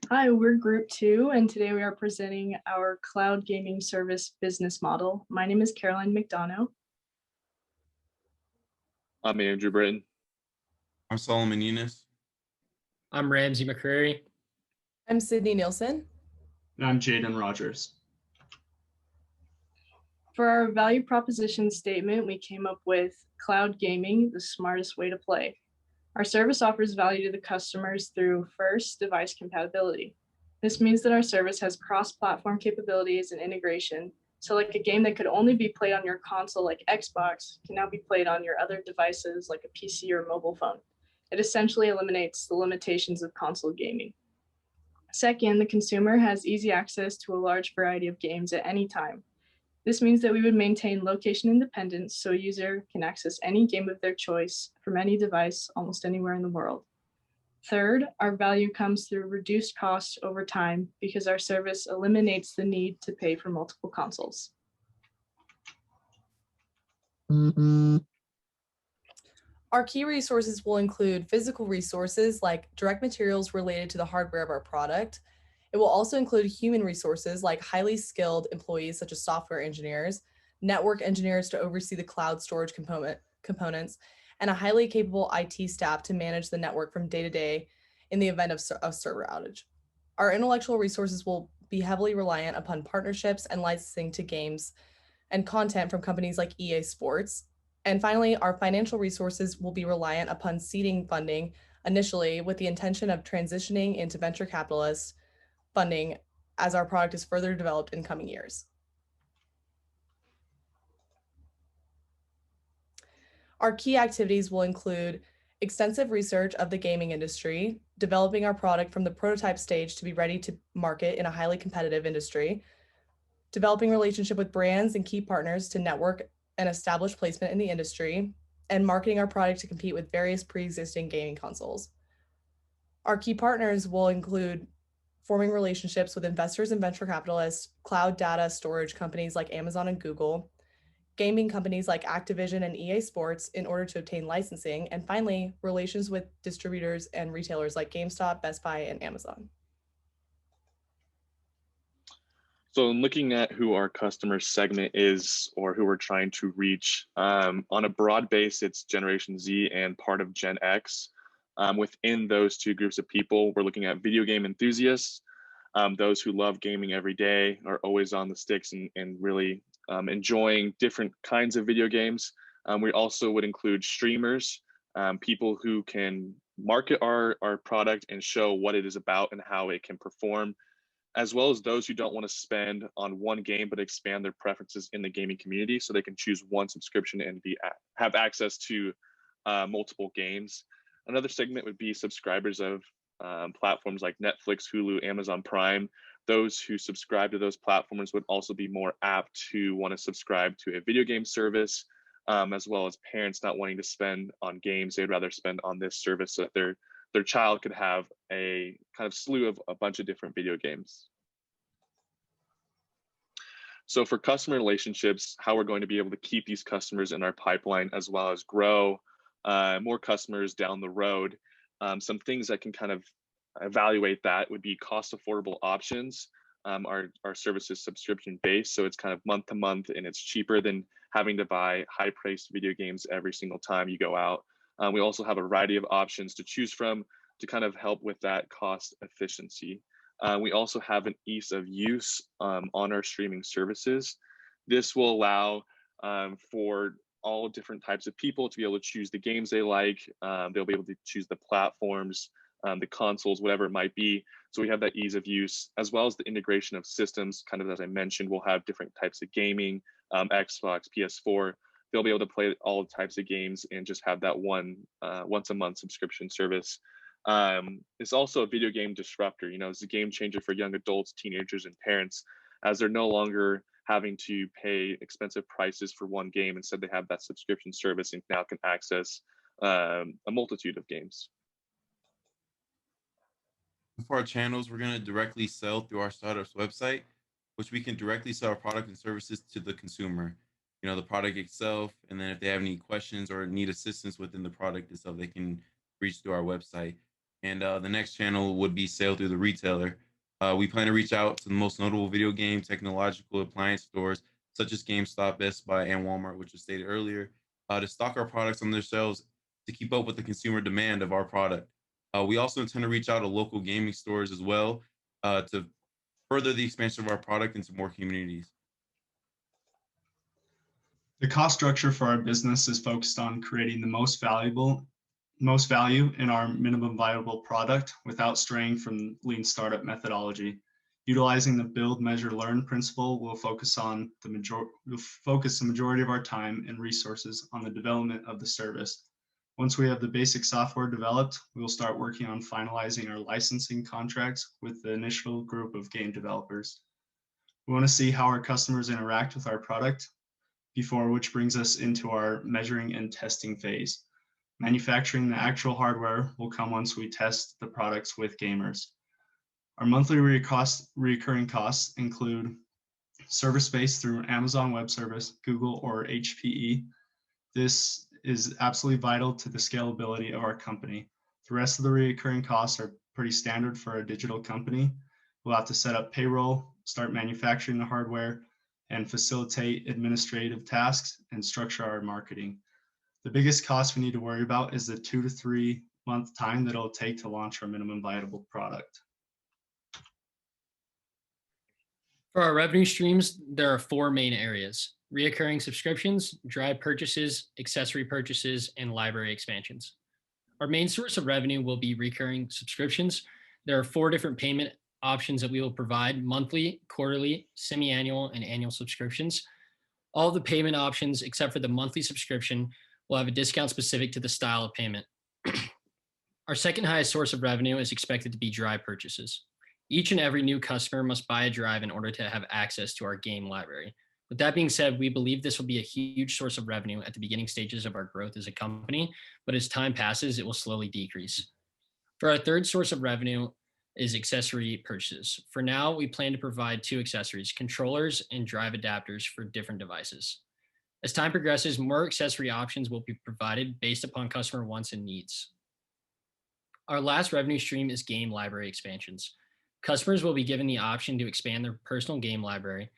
Hi, we're Group 2, and today we are presenting our cloud gaming service business model. My name is Caroline McDonough. I'm Andrew Britton. I'm Solomon Eunice. I'm Ramsey McCreary. I'm Sydney Nielsen. And I'm Jaden Rogers. For our value proposition statement, we came up with cloud gaming, the smartest way to play. Our service offers value to the customers through first, device compatibility. This means that our service has cross-platform capabilities and integration. So like a game that could only be played on your console like Xbox can now be played on your other devices like a PC or mobile phone. It essentially eliminates the limitations of console gaming. Second, the consumer has easy access to a large variety of games at any time. This means that we would maintain location independence so a user can access any game of their choice from any device almost anywhere in the world. Third, our value comes through reduced costs over time because our service eliminates the need to pay for multiple consoles. Our key resources will include physical resources like direct materials related to the hardware of our product. It will also include human resources like highly skilled employees such as software engineers, network engineers to oversee the cloud storage components, and a highly capable IT staff to manage the network from day to day in the event of a server outage. Our intellectual resources will be heavily reliant upon partnerships and licensing to games and content from companies like EA Sports. And finally, our financial resources will be reliant upon seeding funding initially with the intention of transitioning into venture capitalist funding as our product is further developed in coming years. Our key activities will include extensive research of the gaming industry, developing our product from the prototype stage to be ready to market in a highly competitive industry, developing relationship with brands and key partners to network and establish placement in the industry, and marketing our product to compete with various pre-existing gaming consoles. Our key partners will include forming relationships with investors and venture capitalists, cloud data storage companies like Amazon and Google, gaming companies like Activision and EA Sports in order to obtain licensing, and finally, relations with distributors and retailers like GameStop, Best Buy, and Amazon. So in looking at who our customer segment is or who we're trying to reach, on a broad base, it's Generation Z and part of Gen X. Within those two groups of people, we're looking at video game enthusiasts, those who love gaming every day, are always on the sticks and really enjoying different kinds of video games. We also would include streamers, people who can market our product and show what it is about and how it can perform, as well as those who don't want to spend on one game but expand their preferences in the gaming community so they can choose one subscription and have access to multiple games. Another segment would be subscribers of platforms like Netflix, Hulu, Amazon Prime. Those who subscribe to those platforms would also be more apt to want to subscribe to a video game service, as well as parents not wanting to spend on games. They'd rather spend on this service so that their child could have a kind of slew of a bunch of different video games. So for customer relationships, how we're going to be able to keep these customers in our pipeline as well as grow more customers down the road. Some things that can kind of evaluate that would be cost affordable options. Our service is subscription based, so it's kind of month to month, and it's cheaper than having to buy high priced video games every single time you go out. We also have a variety of options to choose from to kind of help with that cost efficiency. We also have an ease of use on our streaming services. This will allow for all different types of people to be able to choose the games they like. They'll be able to choose the platforms, the consoles, whatever it might be. So we have that ease of use, as well as the integration of systems. Kind of as I mentioned, we'll have different types of gaming, Xbox, PS4. They'll be able to play all types of games and just have that one once a month subscription service. It's also a video game disruptor. You know, it's a game changer for young adults, teenagers, and parents, as they're no longer having to pay expensive prices for one game. Instead, they have that subscription service and now can access a multitude of games. For our channels, we're going to directly sell through our startup's website, which we can directly sell our product and services to the consumer. You know, the product itself, and then if they have any questions or need assistance within the product itself, they can reach through our website. And the next channel would be sale through the retailer. We plan to reach out to the most notable video game, technological appliance stores, such as GameStop, Best Buy, and Walmart, which was stated earlier, to stock our products on their shelves to keep up with the consumer demand of our product. We also intend to reach out to local gaming stores as well to further the expansion of our product into more communities. The cost structure for our business is focused on creating the most value in our minimum viable product without straying from lean startup methodology. Utilizing the build, measure, learn principle, we'll focus the majority of our time and resources on the development of the service. Once we have the basic software developed, we will start working on finalizing our licensing contracts with the initial group of game developers. We want to see how our customers interact with our product which brings us into our measuring and testing phase. Manufacturing the actual hardware will come once we test the products with gamers. Our monthly recurring costs include server space through Amazon Web Service, Google, or HPE. This is absolutely vital to the scalability of our company. The rest of the recurring costs are pretty standard for a digital company. We'll have to set up payroll, start manufacturing the hardware, and facilitate administrative tasks and structure our marketing. The biggest cost we need to worry about is the 2 to 3 month time that it'll take to launch our minimum viable product. For our revenue streams, there are 4 main areas: reoccurring subscriptions, drive purchases, accessory purchases, and library expansions. Our main source of revenue will be recurring subscriptions. There are 4 different payment options that we will provide: monthly, quarterly, semi-annual, and annual subscriptions. All of the payment options, except for the monthly subscription, will have a discount specific to the style of payment. Our second highest source of revenue is expected to be drive purchases. Each and every new customer must buy a drive in order to have access to our game library. With that being said, we believe this will be a huge source of revenue at the beginning stages of our growth as a company, but as time passes, it will slowly decrease. For our third source of revenue is accessory purchases. For now, we plan to provide 2 accessories: controllers and drive adapters for different devices. As time progresses, more accessory options will be provided based upon customer wants and needs. Our last revenue stream is game library expansions. Customers will be given the option to expand their personal game library.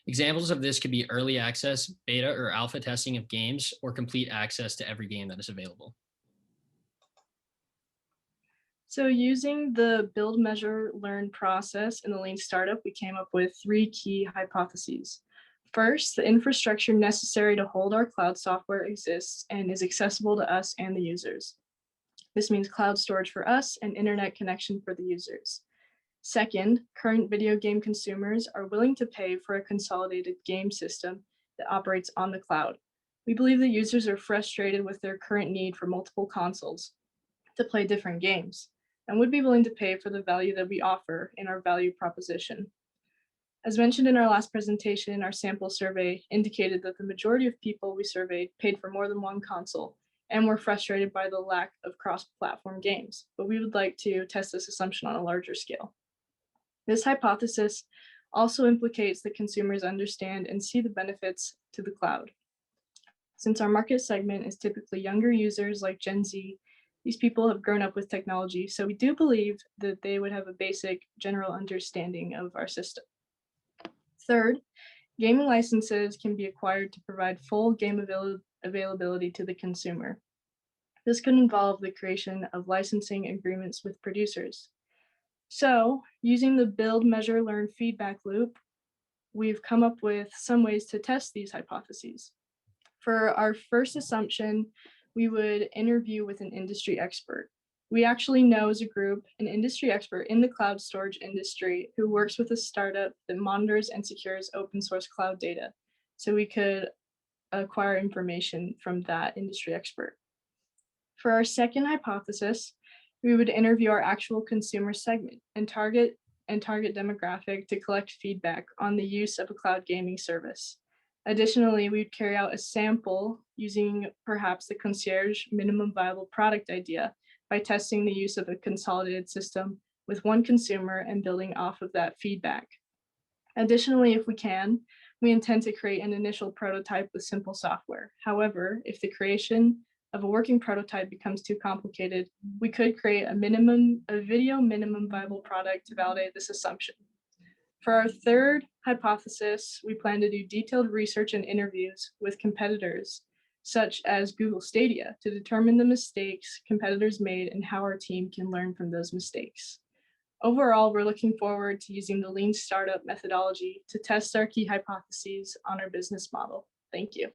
Examples of this could be early access, beta or alpha testing of games, or complete access to every game that is available. So using the build, measure, learn process in the lean startup, we came up with 3 key hypotheses. First, the infrastructure necessary to hold our cloud software exists and is accessible to us and the users. This means cloud storage for us and internet connection for the users. Second, current video game consumers are willing to pay for a consolidated game system that operates on the cloud. We believe the users are frustrated with their current need for multiple consoles to play different games and would be willing to pay for the value that we offer in our value proposition. As mentioned in our last presentation, our sample survey indicated that the majority of people we surveyed paid for more than one console and were frustrated by the lack of cross-platform games, but we would like to test this assumption on a larger scale. This hypothesis also implicates that consumers understand and see the benefits to the cloud. Since our market segment is typically younger users like Gen Z, these people have grown up with technology, so we do believe that they would have a basic general understanding of our system. Third, gaming licenses can be acquired to provide full game availability to the consumer. This could involve the creation of licensing agreements with producers. So, using the build, measure, learn feedback loop, we've come up with some ways to test these hypotheses. For our first assumption, we would interview with an industry expert. We actually know as a group an industry expert in the cloud storage industry who works with a startup that monitors and secures open source cloud data. So we could acquire information from that industry expert. For our second hypothesis, we would interview our actual consumer segment and target demographic to collect feedback on the use of a cloud gaming service. Additionally, we'd carry out a sample using perhaps the concierge minimum viable product idea by testing the use of a consolidated system with one consumer and building off of that feedback. Additionally, if we can, we intend to create an initial prototype with simple software. However, if the creation of a working prototype becomes too complicated, we could create a video minimum viable product to validate this assumption. For our third hypothesis, we plan to do detailed research and interviews with competitors, such as Google Stadia, to determine the mistakes competitors made and how our team can learn from those mistakes. Overall, we're looking forward to using the lean startup methodology to test our key hypotheses on our business model. Thank you.